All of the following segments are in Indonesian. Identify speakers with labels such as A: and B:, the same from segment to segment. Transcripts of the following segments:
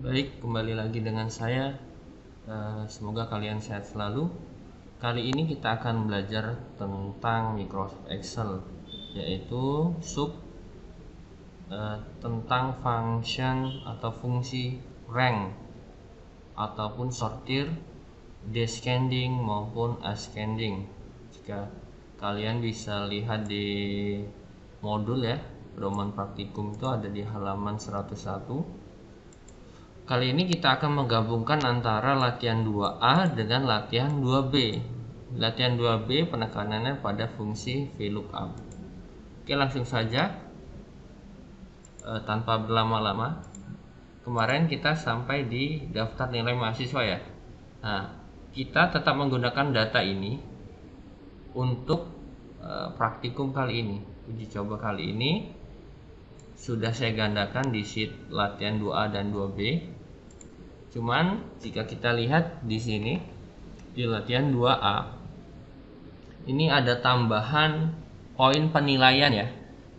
A: Baik, kembali lagi dengan saya. Semoga kalian sehat selalu. Kali ini kita akan belajar tentang Microsoft Excel, yaitu tentang function atau fungsi rank ataupun sortir, descending maupun ascending. Jika kalian bisa lihat di modul ya, pedoman praktikum itu ada di halaman 101. Kali ini kita akan menggabungkan antara latihan 2A dengan latihan 2B. Latihan 2B penekanannya pada fungsi VLOOKUP. Oke, langsung saja tanpa berlama-lama. Kemarin kita sampai di daftar nilai mahasiswa ya. Nah, kita tetap menggunakan data ini untuk praktikum kali ini. Uji coba kali ini sudah saya gandakan di sheet latihan 2A dan 2B. Cuman jika kita lihat di sini di latihan 2A ini ada tambahan poin penilaian ya.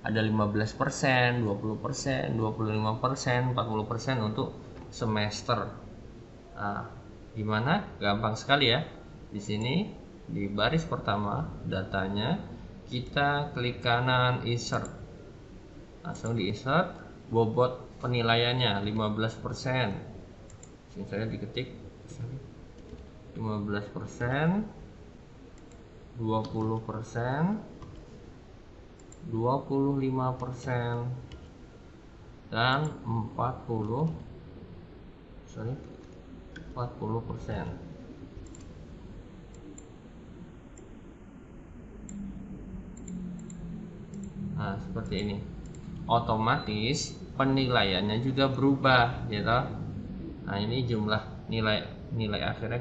A: Ada 15%, 20%, 25%, 40% untuk semester. Nah, gimana? Gampang sekali ya. Di sini di baris pertama datanya kita klik kanan insert. Langsung di insert bobot penilaiannya 15%. Saya diketik 15%, 20%, 25%, dan 40%. Nah, seperti ini. Otomatis penilaiannya juga berubah, gitu. Nah, ini jumlah nilai akhirnya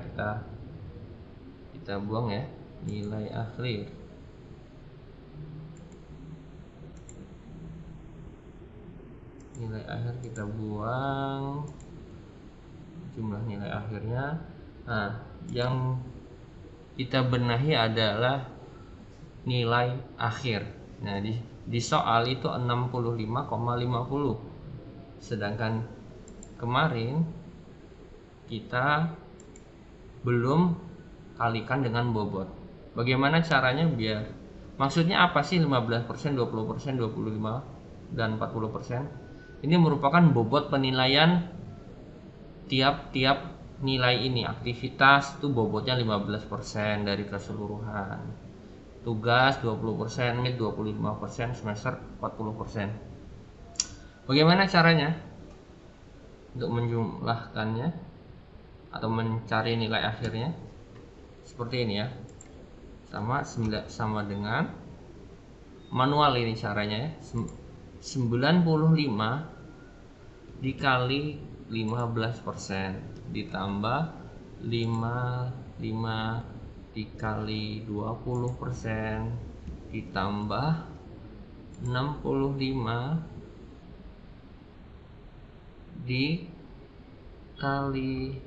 A: kita buang ya, nilai akhir. Nilai akhir kita buang, jumlah nilai akhirnya. Nah, yang kita benahi adalah nilai akhir. Nah, di soal itu 65,50. Sedangkan kemarin kita belum kalikan dengan bobot. Bagaimana caranya biar maksudnya apa sih 15%, 20%, 25 dan 40%? Ini merupakan bobot penilaian tiap-tiap nilai ini. Aktivitas itu bobotnya 15% dari keseluruhan. Tugas 20%, mid 25%, semester 40%. Bagaimana caranya untuk menjumlahkannya atau mencari nilai akhirnya? Seperti ini ya, sama dengan manual. Ini caranya ya, 95 dikali 15% ditambah 55 dikali 20% ditambah 65 dikali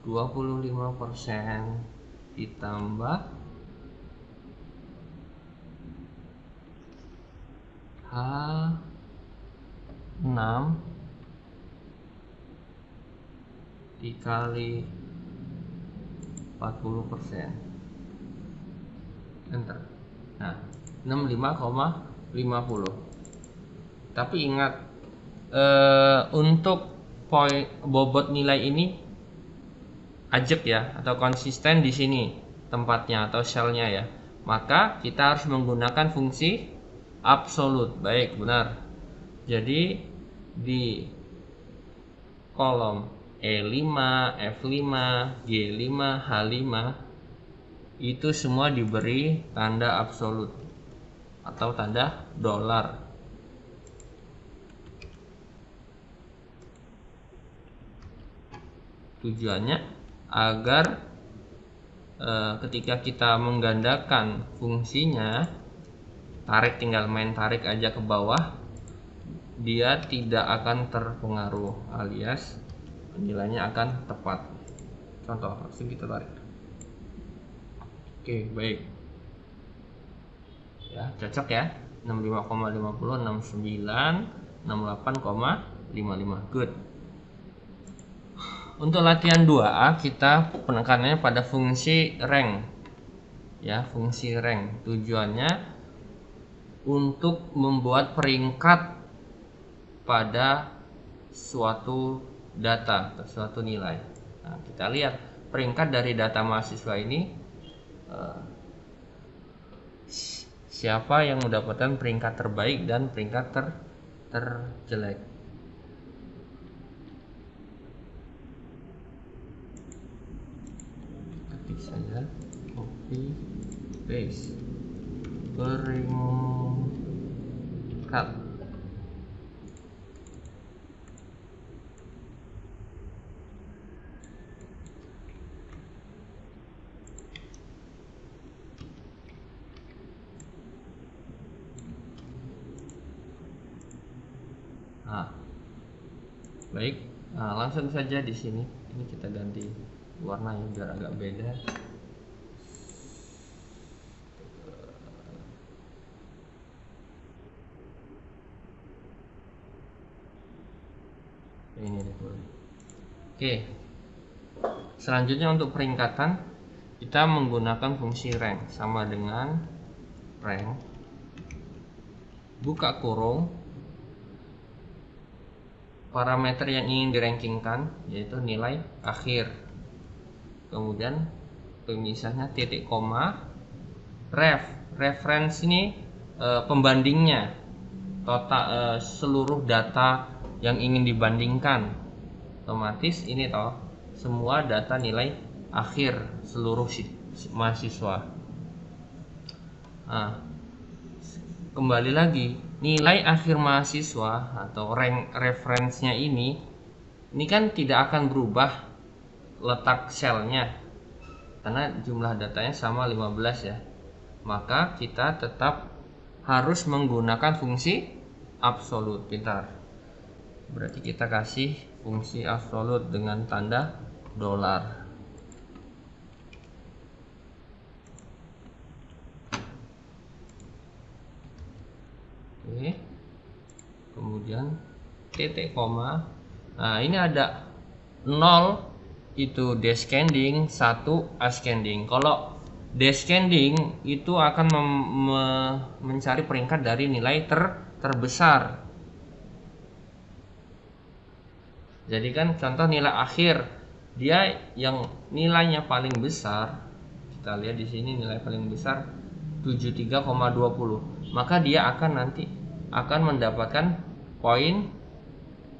A: 25% ditambah H6 dikali 40%. Enter. Nah, 65,50. Tapi ingat, untuk poin bobot nilai ini ajak ya, atau konsisten di sini tempatnya atau selnya ya. Maka kita harus menggunakan fungsi absolut. Baik, benar. Jadi di kolom E5, F5, G5, H5 itu semua diberi tanda absolut atau tanda dolar. Tujuannya agar ketika kita menggandakan fungsinya, tinggal main tarik aja ke bawah, dia tidak akan terpengaruh, alias nilainya akan tepat. Contoh, langsung kita tarik. Oke, baik ya, cocok ya. 65,50, 69, 68,55. Good. Untuk latihan 2A kita penekanannya pada fungsi rank ya, fungsi rank. Tujuannya untuk membuat peringkat pada suatu data atau suatu nilai. Nah, kita lihat peringkat dari data mahasiswa ini, siapa yang mendapatkan peringkat terbaik dan peringkat terjelek. Ketik saja, copy paste, peringkat. Nah, baik. Nah, langsung saja di sini. Ini kita ganti warnanya biar agak beda. Ini deh. Oke. Selanjutnya untuk peringkatan kita menggunakan fungsi rank, sama dengan rank buka kurung parameter yang ingin dirankingkan, yaitu nilai akhir, kemudian pemisahnya titik koma, reference ini pembandingnya, total seluruh data yang ingin dibandingkan, otomatis ini toh semua data nilai akhir seluruh mahasiswa. Nah, kembali lagi, nilai akhir mahasiswa atau rank reference-nya ini kan tidak akan berubah letak selnya karena jumlah datanya sama 15 ya. Maka kita tetap harus menggunakan fungsi absolut. Pintar. Berarti kita kasih fungsi absolut dengan tanda $. Oke. Kemudian titik koma. Nah, ini ada 0 itu descending, 1 ascending. Kalau descending itu akan mencari peringkat dari nilai terbesar. Jadi kan contoh nilai akhir, dia yang nilainya paling besar, kita lihat di sini nilai paling besar 73,20. Maka dia akan mendapatkan poin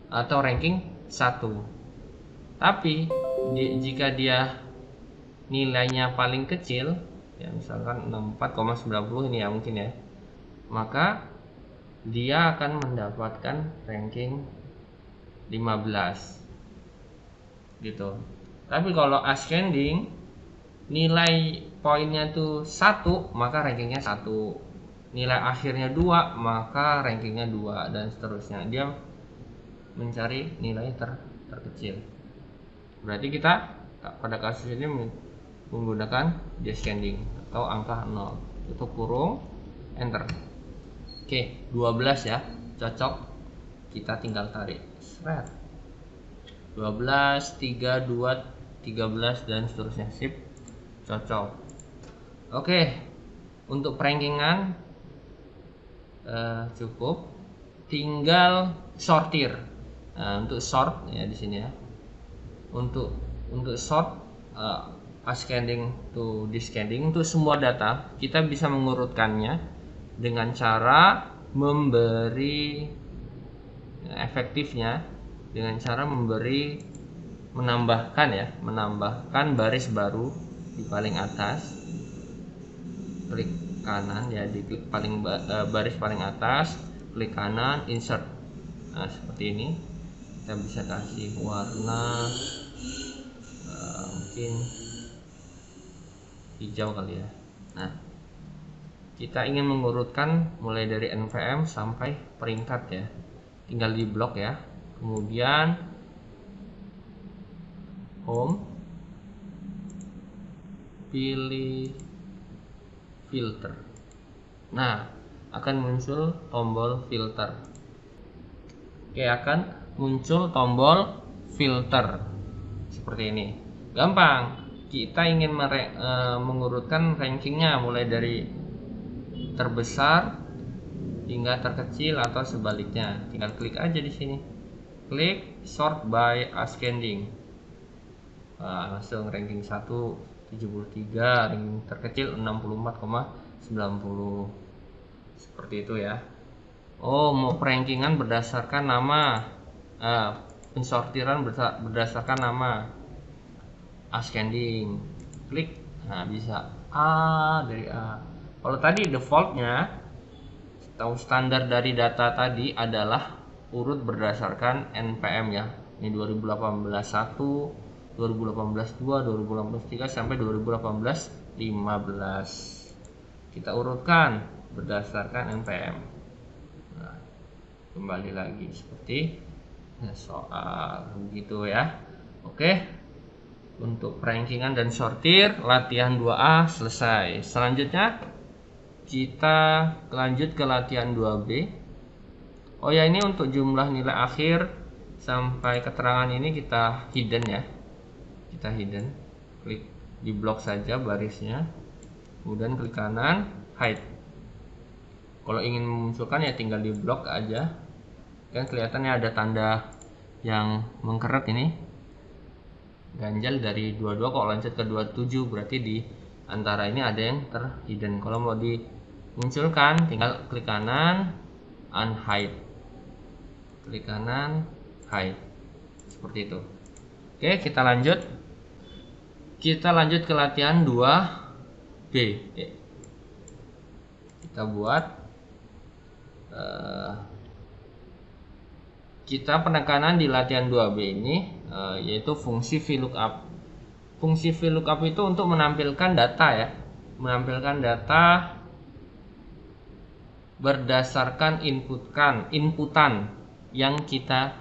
A: atau ranking 1. Tapi jika dia nilainya paling kecil, ya misalkan 64,90 ini ya mungkin ya, maka dia akan mendapatkan ranking 15 gitu. Tapi kalau ascending, nilai poinnya tuh 1, maka rankingnya 1. Nilai akhirnya 2, maka rankingnya 2, dan seterusnya. Dia mencari nilai terkecil. Berarti kita pada kasus ini menggunakan descending atau angka 0. Tutup kurung, enter. Oke, 12 ya, cocok. Kita tinggal tarik. 12, 3, 2, 13 dan seterusnya. Sip, cocok. Oke, untuk perankingan cukup, tinggal sortir. Nah, untuk sort ya di sini ya. Untuk sort ascending to descending, untuk semua data kita bisa mengurutkannya dengan cara memberi efektifnya dengan cara menambahkan baris baru di paling atas, klik kanan ya, di klik baris paling atas, klik kanan, insert. Nah, seperti ini. Kita bisa kasih warna mungkin hijau kali ya. Nah, kita ingin mengurutkan mulai dari NVM sampai peringkat ya, tinggal di blok ya, kemudian home, pilih filter. Nah, akan muncul tombol filter. Oke, akan muncul tombol filter. seperti ini. Gampang. Kita ingin mengurutkan rankingnya mulai dari terbesar hingga terkecil atau sebaliknya. Tinggal klik aja di sini. Klik sort by ascending. Nah, langsung ranking 1 73, ranking terkecil 64,90. Seperti itu ya. Oh, mau rankingan berdasarkan nama. Pensortiran berdasarkan nama. Ascending, klik, nah bisa A dari A. Kalau tadi defaultnya atau standar dari data tadi adalah urut berdasarkan NPM ya. Ini 2018 1, 2018 2, 2018 3 sampai 2018 15. Kita urutkan berdasarkan NPM. Nah, kembali lagi seperti soal begitu ya. Oke. Untuk rankingan dan sortir latihan 2A selesai. Selanjutnya kita lanjut ke latihan 2B. Oh ya, ini untuk jumlah nilai akhir sampai keterangan ini kita hidden ya. Kita hidden. Klik di blok saja barisnya. Kemudian klik kanan hide. Kalau ingin memunculkan ya tinggal di blok aja. Kan kelihatannya ada tanda yang mengkeret ini. Ganjal dari 22 kok lanjut ke 27, berarti di antara ini ada yang terhidden. Kalau mau dimunculkan tinggal klik kanan unhide, klik kanan hide, seperti itu. Oke, kita lanjut ke latihan 2B. Kita buat kita penekanan di latihan 2B ini yaitu fungsi VLOOKUP. Fungsi VLOOKUP itu untuk menampilkan data ya, menampilkan data berdasarkan inputan yang kita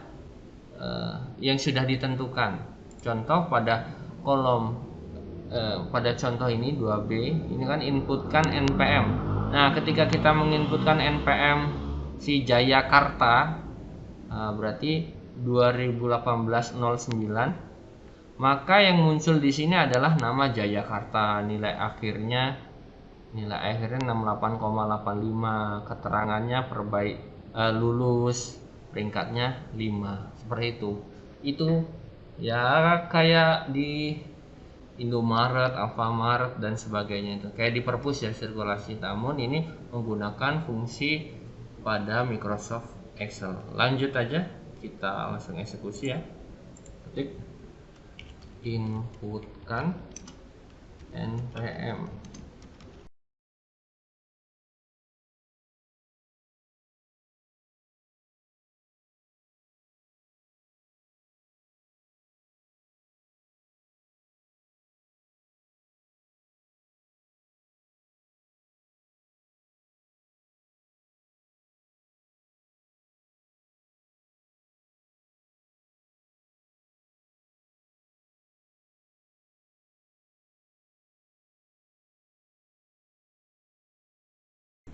A: yang sudah ditentukan. Contoh pada kolom pada contoh ini 2B ini kan inputkan NPM. Nah, ketika kita menginputkan NPM si Jayakarta, berarti 2018-09, maka yang muncul di sini adalah nama Jayakarta, nilai akhirnya 68,85, keterangannya lulus, peringkatnya 5, seperti itu. Itu ya kayak di Indomaret, Alfamart dan sebagainya, itu kayak di perpus ya sirkulasi, namun ini menggunakan fungsi pada Microsoft Excel. Lanjut aja, kita langsung eksekusi ya. Ketik inputkan NPM.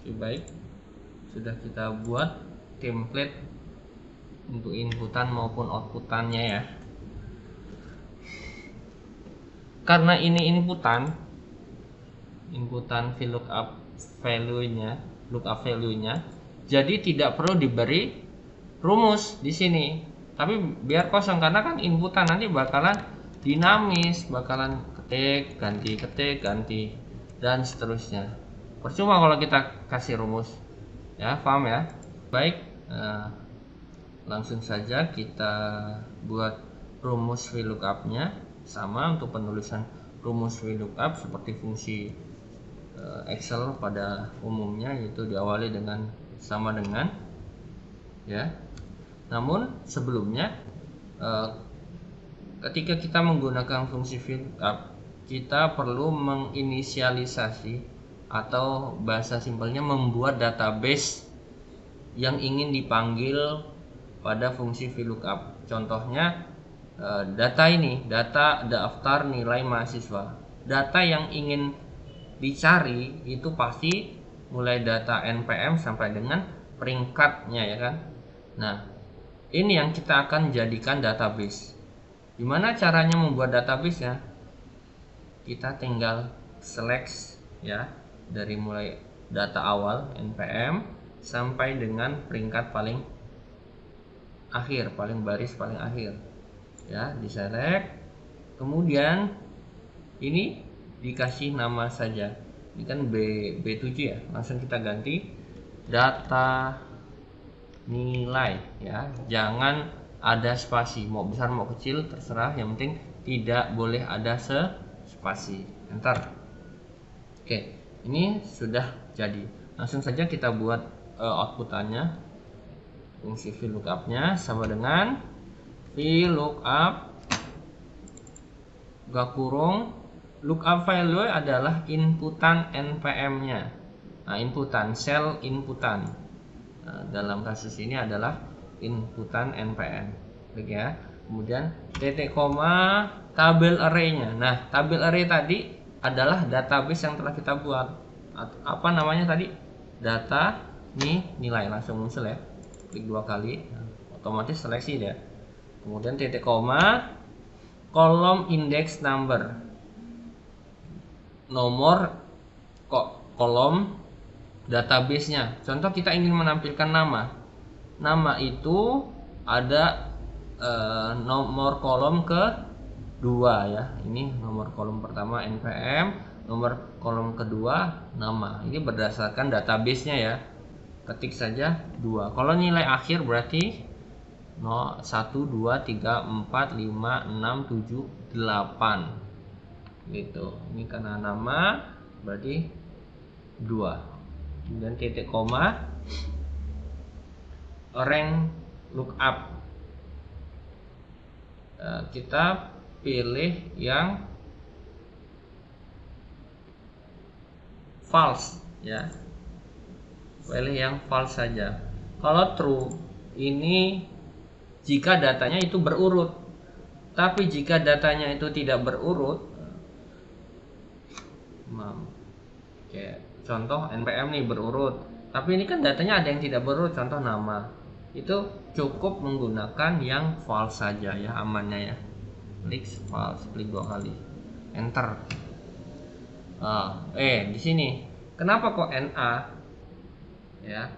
A: Baik, sudah kita buat template untuk inputan maupun outputannya ya. Karena ini inputan VLOOKUP value-nya, jadi tidak perlu diberi rumus di sini. Tapi biar kosong, karena kan inputan nanti bakalan dinamis, bakalan ketik ganti dan seterusnya. Percuma kalau kita kasih rumus ya, paham ya. Baik, langsung saja kita buat rumus VLOOKUP-nya. Sama untuk penulisan rumus VLOOKUP seperti fungsi Excel pada umumnya, yaitu diawali dengan sama dengan ya. Namun sebelumnya ketika kita menggunakan fungsi VLOOKUP, kita perlu menginisialisasi atau bahasa simpelnya membuat database yang ingin dipanggil pada fungsi VLOOKUP. Contohnya data ini, data daftar nilai mahasiswa. Data yang ingin dicari itu pasti mulai data NPM sampai dengan peringkatnya ya kan. Nah, ini yang kita akan jadikan database. Gimana caranya membuat database-nya? Kita tinggal select ya, dari mulai data awal npm sampai dengan peringkat paling akhir, paling baris paling akhir ya, di select. Kemudian ini dikasih nama saja. Ini kan B7 ya, langsung kita ganti data nilai ya, jangan ada spasi, mau besar mau kecil terserah, yang penting tidak boleh ada spasi. Enter. Oke, ini sudah jadi. Langsung saja kita buat outputannya. Fungsi VLOOKUP nya sama dengan VLOOKUP gak kurung lookup value adalah inputan npm nya. Nah, inputan, sel inputan. Nah, dalam kasus ini adalah inputan npm. Oke ya. Kemudian titik koma tabel array-nya. Nah, tabel array tadi adalah database yang telah kita buat. Apa namanya tadi? Data nilai, langsung muncul ya. Klik 2 kali, nah, otomatis seleksi dia. Kemudian titik koma kolom index number. Nomor kolom database-nya. Contoh kita ingin menampilkan nama. Nama itu ada nomor kolom kedua ya. Ini nomor kolom pertama npm, nomor kolom kedua nama. Ini berdasarkan database-nya ya. Ketik saja 2. Kalau nilai akhir berarti 1 2 3 4 5 6 7 8 gitu. Ini karena nama berarti 2. Kemudian titik koma rank lookup, kita pilih yang false ya, pilih yang false saja. Kalau true ini jika datanya itu berurut, tapi jika datanya itu tidak berurut, contoh npm nih berurut, tapi ini kan datanya ada yang tidak berurut, contoh nama, itu cukup menggunakan yang false saja ya, amannya ya. Klik false, klik 2 kali, enter. Di sini kenapa kok NA ya?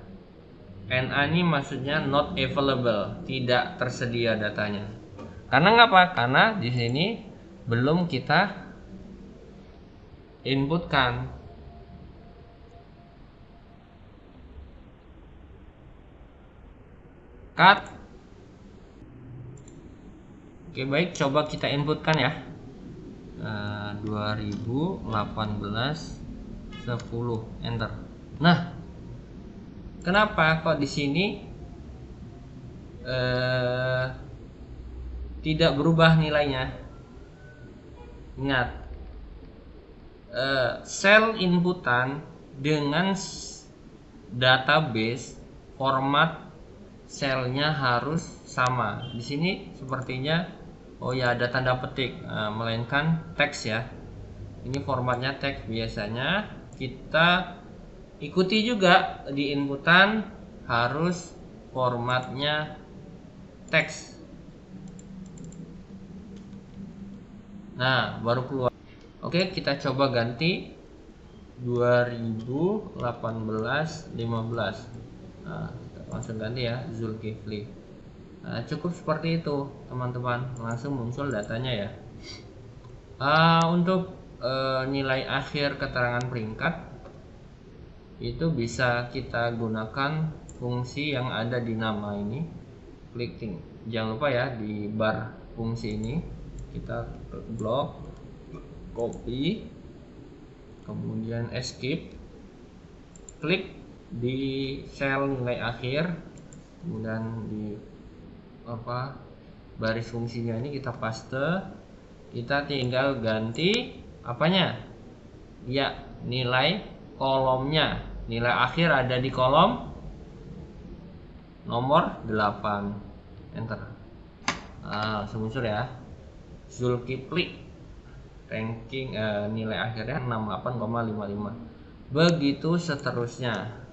A: NA ini maksudnya not available, tidak tersedia datanya. Karena ngapa? Karena di sini belum kita inputkan. Cut. Oke, baik, coba kita inputkan ya. 2018 10, enter. Nah, kenapa kok di sini tidak berubah nilainya? Ingat, sel inputan dengan database format selnya harus sama. Di sini sepertinya ada tanda petik, melainkan teks ya. Ini formatnya teks. Biasanya kita ikuti juga di inputan harus formatnya teks. Nah, baru keluar. Oke, kita coba ganti 2018 15. Nah, langsung ganti ya, Zulkifli. Nah, cukup seperti itu teman-teman, langsung muncul datanya ya. Untuk nilai akhir keterangan peringkat itu bisa kita gunakan fungsi yang ada di nama ini. Clicking, jangan lupa ya, di bar fungsi ini kita blok, copy, kemudian escape, klik di sel nilai akhir, kemudian di baris fungsinya ini kita paste. Kita tinggal ganti apanya ya, nilai kolomnya. Nilai akhir ada di kolom nomor 8, enter. Langsung muncul ya, Zulkifli ranking, nilai akhirnya 68,55. begitu seterusnya.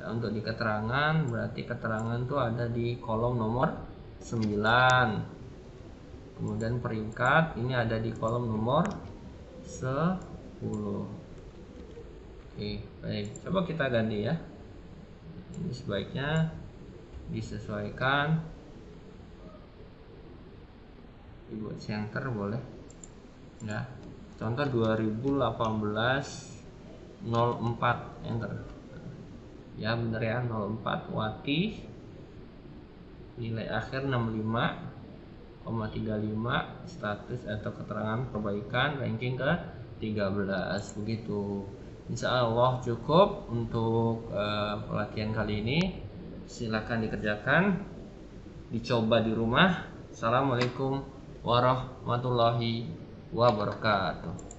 A: Untuk di keterangan berarti keterangan tuh ada di kolom nomor 9. kemudian peringkat ini ada di kolom nomor 10. Oke, baik, coba kita ganti ya. Ini sebaiknya disesuaikan, dibuat center boleh ya. Contoh 2018 04, enter ya, bener ya, 04 Wati, nilai akhir 65,35, status atau keterangan perbaikan ranking ke 13. Begitu. Insya Allah cukup untuk pelatihan kali ini. Silakan dikerjakan, dicoba di rumah. Assalamualaikum warahmatullahi wabarakatuh.